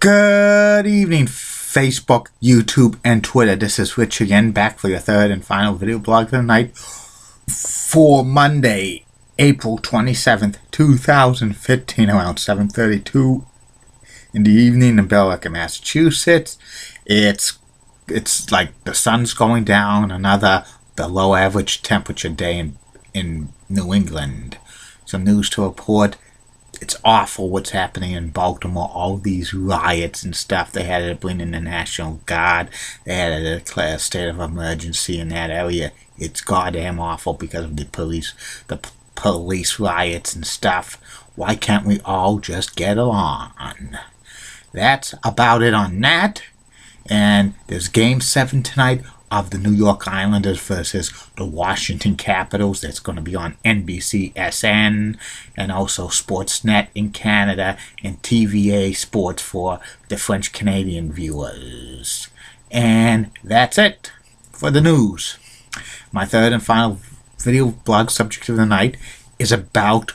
Good evening, Facebook, YouTube, and Twitter. This is Rich again, back for your third and final video blog of the night for Monday, April 27th, 2015, around 7:32 in the evening in Billerica, Massachusetts. It's like the sun's going down, another below average temperature day in New England. Some news to report. It's awful what's happening in Baltimore. All these riots and stuff. They had to bring in the National Guard. They had to declare a state of emergency in that area. It's goddamn awful because of the police riots and stuff. Why can't we all just get along? That's about it on that. And there's Game 7 tonight of the New York Islanders versus the Washington Capitals. That's going to be on NBCSN and also Sportsnet in Canada and TVA Sports for the French-Canadian viewers. And that's it for the news. My third and final video blog subject of the night is about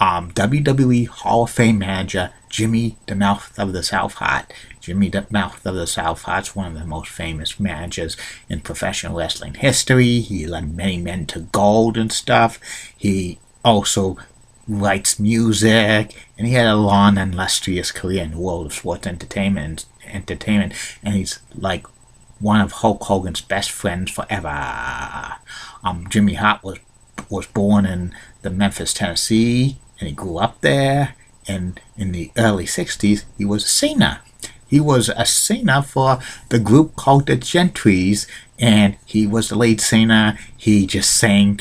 WWE Hall of Fame manager Jimmy the Mouth of the South Hart. Jimmy the Mouth of the South Hart's one of the most famous managers in professional wrestling history. He led many men to gold and stuff. He also writes music, and he had a long and illustrious career in the world of sports entertainment, and he's like one of Hulk Hogan's best friends forever. Jimmy Hart was born in the Memphis, Tennessee, and he grew up there. And in the early 60s, he was a singer. He was a singer for the group called the Gentrys, and he was the lead singer. He just sang.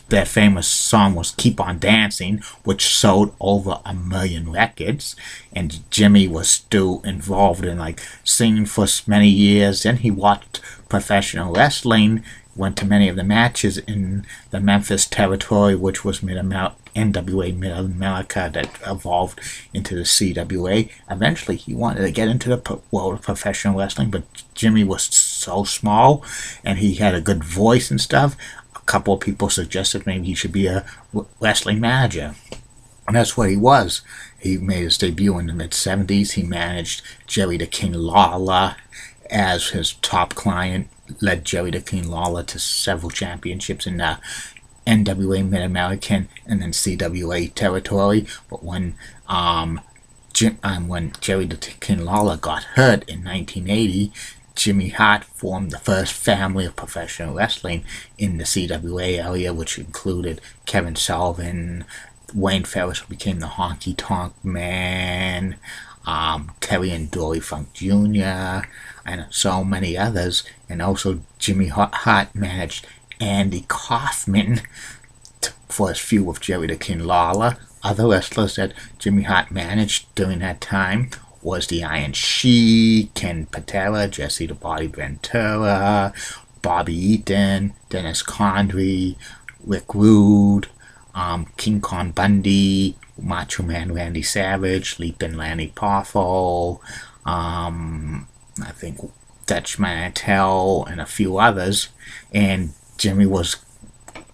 Their famous song was "Keep on Dancing," which sold over 1 million records. And Jimmy was still involved in singing for many years. Then he watched professional wrestling, went to many of the matches in the Memphis territory, which was NWA Mid-America, that evolved into the CWA. Eventually, he wanted to get into the world of professional wrestling, but Jimmy was so small, and he had a good voice and stuff. A couple of people suggested maybe he should be a wrestling manager, and that's what he was. He made his debut in the mid-70s. He managed Jerry the King Lawler as his top client, led Jerry the King Lawler to several championships in the NWA Mid-American and then CWA territory. But when Jerry the King Lawler got hurt in 1980, Jimmy Hart formed the first family of professional wrestling in the CWA area, which included Kevin Sullivan, Wayne Ferris, who became the Honky Tonk Man, Terry and Dory Funk Jr., and so many others. And also Jimmy Hart managed Andy Kaufman for his feud with Jerry the King Lawler. Other wrestlers that Jimmy Hart managed during that time was the Iron Sheik, Ken Patera, Jesse the Body Ventura, Bobby Eaton, Dennis Condrey, Rick Rude, King Kong Bundy, Macho Man Randy Savage, Leapin' Lanny Poffo, I think Dutch Mantel, and a few others. And Jimmy was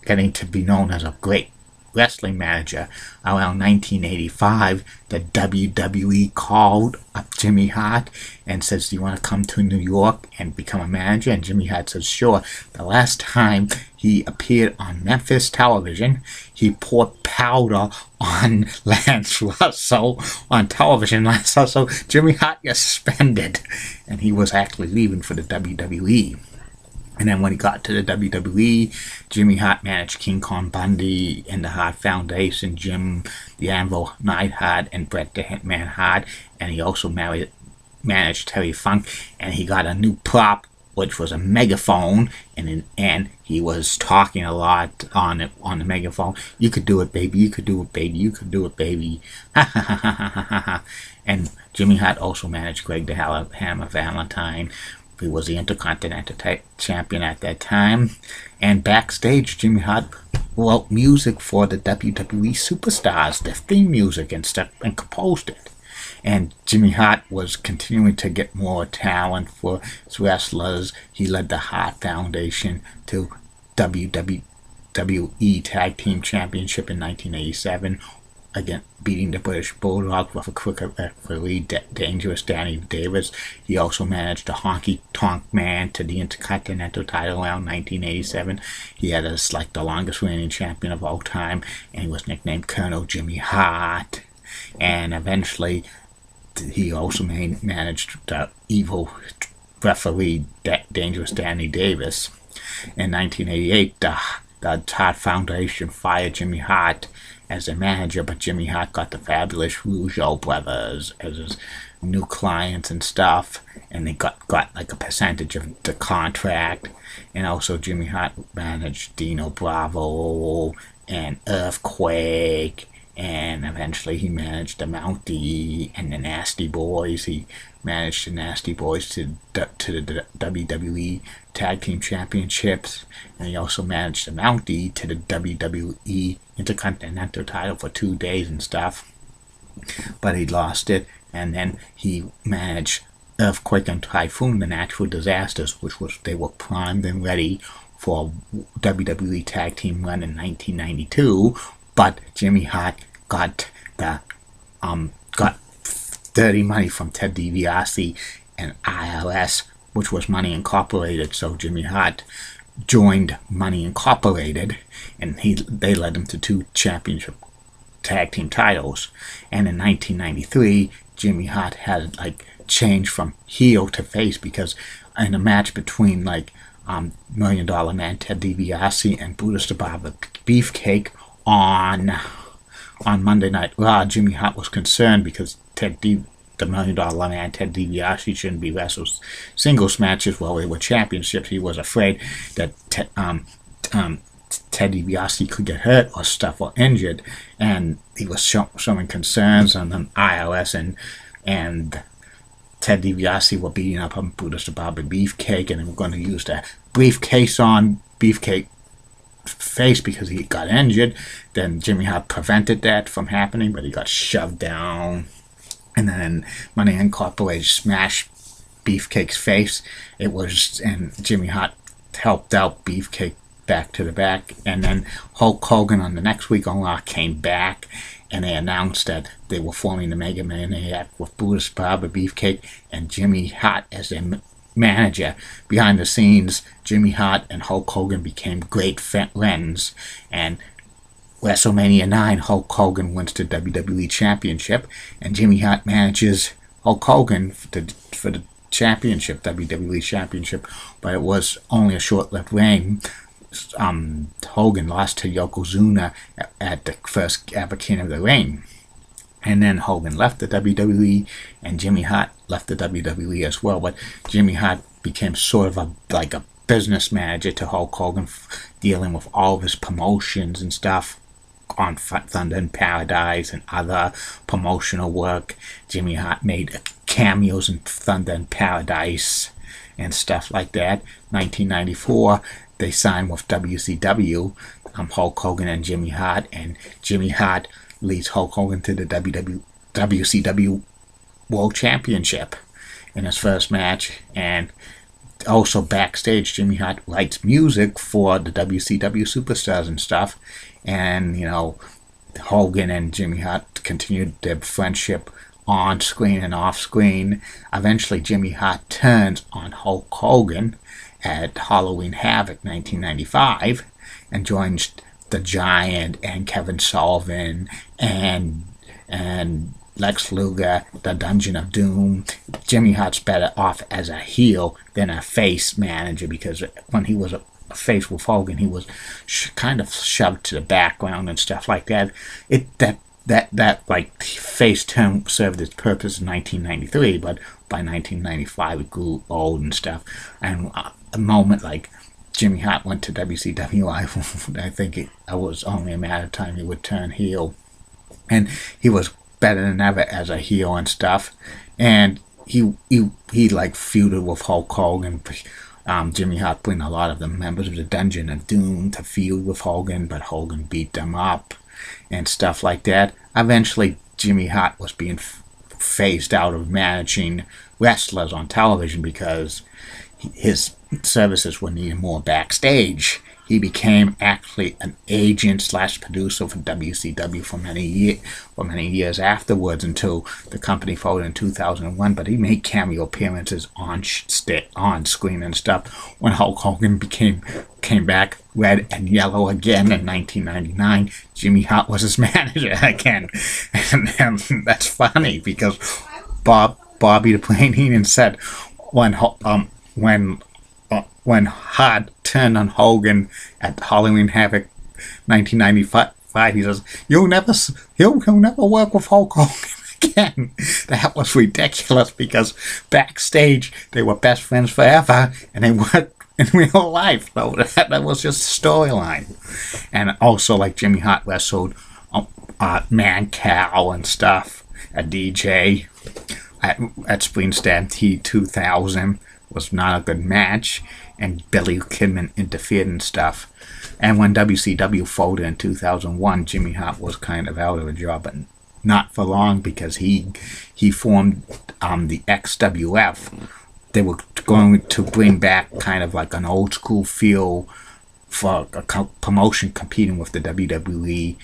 getting to be known as a great wrestling manager. Around 1985, the WWE called up Jimmy Hart and says, "Do you want to come to New York and become a manager?" And Jimmy Hart says, "Sure." The last time he appeared on Memphis television, he poured powder on Lance Russell on television. Lance Russell, Jimmy Hart got suspended, and he was actually leaving for the WWE. And then when he got to the WWE, Jimmy Hart managed King Kong Bundy and the Hart Foundation, Jim the Anvil Neidhart, and Bret the Hitman Hart. And he also managed Terry Funk, and he got a new prop, which was a megaphone, and he was talking a lot on the megaphone. "You could do it, baby. You could do it, baby. You could do it, baby." And Jimmy Hart also managed Greg the Hammer Valentine. He was the Intercontinental Champion at that time. And backstage, Jimmy Hart wrote music for the WWE Superstars, their theme music and stuff, and composed it. And Jimmy Hart was continuing to get more talent for his wrestlers. He led the Hart Foundation to WWE Tag Team Championship in 1987, again beating the British Bulldog with a quick referee, Dangerous Danny Davis. He also managed the Honky Tonk Man to the Intercontinental title around 1987. He had us like the longest reigning champion of all time, and he was nicknamed Colonel Jimmy Hart. And eventually, he also managed the evil referee, Dangerous Danny Davis. In 1988, the Hart Foundation fired Jimmy Hart as a manager, but Jimmy Hart got the fabulous Rougeau brothers as his new clients and stuff, and they got like a percentage of the contract. And also Jimmy Hart managed Dino Bravo and Earthquake, and eventually he managed the Mountie and the Nasty Boys. He managed the Nasty Boys to the WWE Tag Team Championships, and he also managed the Mountie to the WWE Intercontinental title for 2 days and stuff, but he lost it. And then he managed Earthquake and Typhoon, the natural disasters, they were primed and ready for a WWE Tag Team run in 1992, but Jimmy Hart got dirty money from Ted DiBiase and IRS, which was Money Incorporated. So Jimmy Hart joined Money Incorporated, and they led him to 2 championship tag team titles. And in 1993, Jimmy Hart had like changed from heel to face, because in a match between like $1 Million Man Ted DiBiase and Brutus the Barber Beefcake on Monday Night Raw, Jimmy Hart was concerned because the $1 Million Man Ted DiBiase shouldn't be wrestled singles matches while they were championships. He was afraid that Ted DiBiase could get hurt or stuff or injured, and he was showing concerns on the IRS and Ted DiBiase were beating up on Brutus the Barber Beefcake, and they were going to use the briefcase on Beefcake face because he got injured. Then Jimmy Hart prevented that from happening, but he got shoved down, and then Money Incorporated smashed Beefcake's face. And Jimmy Hart helped out Beefcake back to the back. And then Hulk Hogan on the next week on Raw came back, and they announced that they were forming the Mega Maniac with Brutus Barber Beefcake and Jimmy Hart as their manager. Behind the scenes, Jimmy Hart and Hulk Hogan became great friends, and WrestleMania 9, Hulk Hogan wins the WWE Championship, and Jimmy Hart manages Hulk Hogan for the championship, WWE Championship, but it was only a short-lived reign. Hogan lost to Yokozuna at the first ever King of the Ring. And then Hogan left the WWE, and Jimmy Hart left the WWE as well. But Jimmy Hart became sort of like a business manager to Hulk Hogan, dealing with all of his promotions and stuff on Thunder in Paradise and other promotional work. Jimmy Hart made cameos in Thunder in Paradise and stuff like that. 1994, they signed with WCW, Hulk Hogan and Jimmy Hart, and Jimmy Hart leads Hulk Hogan to the WCW World Championship in his first match. And also backstage, Jimmy Hart writes music for the WCW superstars and stuff. And, Hogan and Jimmy Hart continued their friendship on screen and off screen. Eventually, Jimmy Hart turns on Hulk Hogan at Halloween Havoc 1995 and joins the Giant and Kevin Sullivan and Lex Luger, the Dungeon of Doom. Jimmy Hart's better off as a heel than a face manager, because when he was a face with Hogan, he was kind of shoved to the background and stuff like that. That like face term served its purpose in 1993, but by 1995 it grew old and stuff. And a moment like Jimmy Hart went to WCW, I think it was only a matter of time he would turn heel, and he was better than ever as a heel and stuff. And he like feuded with Hulk Hogan. Jimmy Hart bring a lot of the members of the Dungeon of Doom to feud with Hogan, but Hogan beat them up and stuff like that. Eventually, Jimmy Hart was being phased out of managing wrestlers on television because his services were needed more backstage. he became actually an agent slash producer for WCW for many years afterwards, until the company folded in 2001. But he made cameo appearances on screen and stuff when Hulk Hogan came back red and yellow again in 1999. Jimmy Hart was his manager again, and that's funny because Bobby the Brain Heenan said when Hart turned on Hogan at Halloween Havoc 1995, he says, he'll never work with Hulk Hogan again. That was ridiculous because backstage they were best friends forever, and they worked in real life. So that was just a storyline. And also, like, Jimmy Hart wrestled Man-Cow and stuff, a DJ at Spring Stampede 2000. Was not a good match, and Billy Kidman interfered and stuff. And when WCW folded in 2001, Jimmy Hart was kind of out of a job, but not for long, because he formed the XWF. They were going to bring back kind of like an old school feel for a promotion competing with the WWE,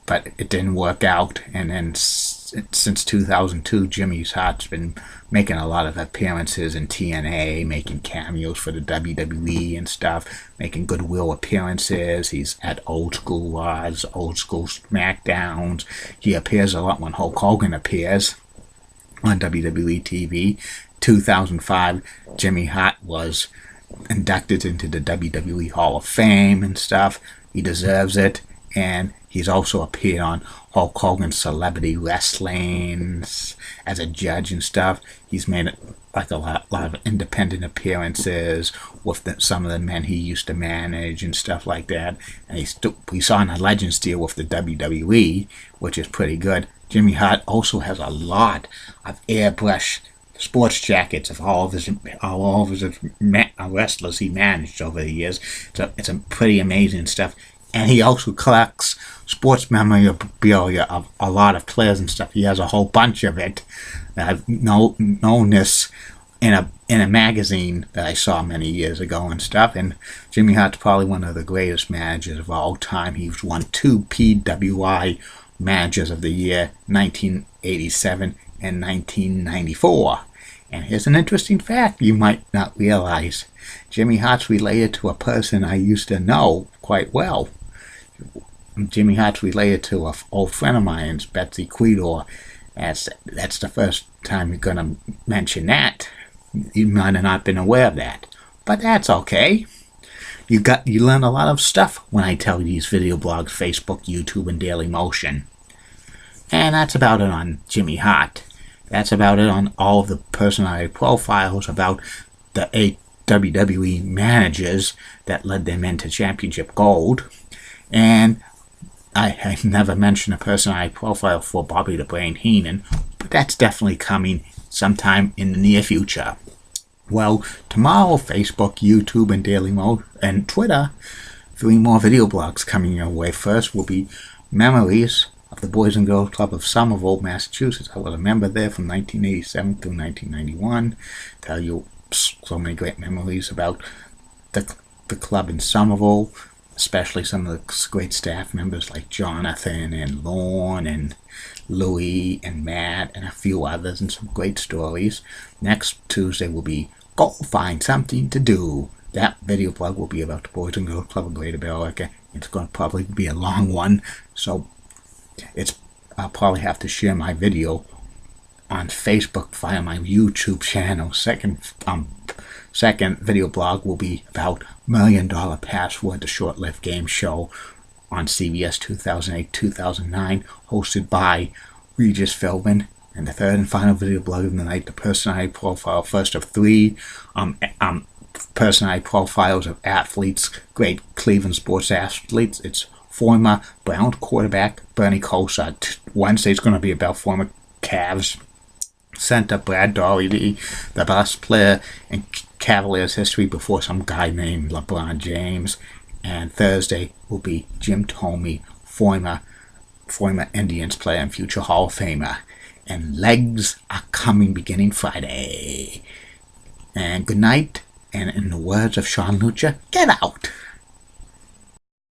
but it didn't work out. And then since 2002, Jimmy Hart's been making a lot of appearances in TNA, making cameos for the WWE and stuff, making goodwill appearances. He's at Old School Raws, Old School SmackDowns. He appears a lot when Hulk Hogan appears on WWE TV. 2005, Jimmy Hart was inducted into the WWE Hall of Fame and stuff. He deserves it. And he's also appeared on Hulk Hogan's Celebrity Wrestling as a judge and stuff. He's made like a lot of independent appearances with some of the men he used to manage and stuff like that. And he's on a Legends deal with the WWE, which is pretty good. Jimmy Hart also has a lot of airbrush sports jackets of all of his wrestlers he managed over the years. It's a pretty amazing stuff. And he also collects sports memorabilia of a lot of players and stuff. He has a whole bunch of it. I've known this in a magazine that I saw many years ago and stuff. And Jimmy Hart's probably one of the greatest managers of all time. He's won 2 PWI Managers of the Year, 1987 and 1994. And here's an interesting fact you might not realize. Jimmy Hart's related to a person I used to know quite well. Jimmy Hart's related to an old friend of mine, Betsy Quidor. That's the first time you're going to mention that. You might have not been aware of that. But that's okay. You learn a lot of stuff when I tell you these video blogs, Facebook, YouTube, and Daily Motion. And that's about it on Jimmy Hart. That's about it on all of the personality profiles about the 8 WWE managers that led them into championship gold. And I never mentioned a personality profile for Bobby the Brain Heenan, but that's definitely coming sometime in the near future. Well, tomorrow, Facebook, YouTube, and Daily and Twitter, 3 more video blogs coming your way. First will be Memories of the Boys and Girls Club of Somerville, Massachusetts. I was a member there from 1987 through 1991. Tell you so many great memories about the club in Somerville, especially some of the great staff members like Jonathan and Lorne and Louie and Matt and a few others, and some great stories. Next Tuesday will be Go Find Something to Do. That video blog will be about the Boys and Girls Club of Greater Billerica. It's going to probably be a long one, so I'll probably have to share my video on Facebook via my YouTube channel. Second video blog will be about $1 Million Password, the short-lived game show on CBS 2008-2009, hosted by Regis Philbin. And the third and final video blog of the night, the personality profile, first of 3 personality profiles of athletes, great Cleveland sports athletes. It's former Brown quarterback Bernie Kosar. Wednesday's going to be about former Cavs center Brad Daugherty, the best player in Cavaliers history before some guy named LeBron James. And Thursday will be Jim Thome, former Indians player and future Hall of Famer. And legs are coming beginning Friday. And good night. And in the words of Sean Lucha, get out.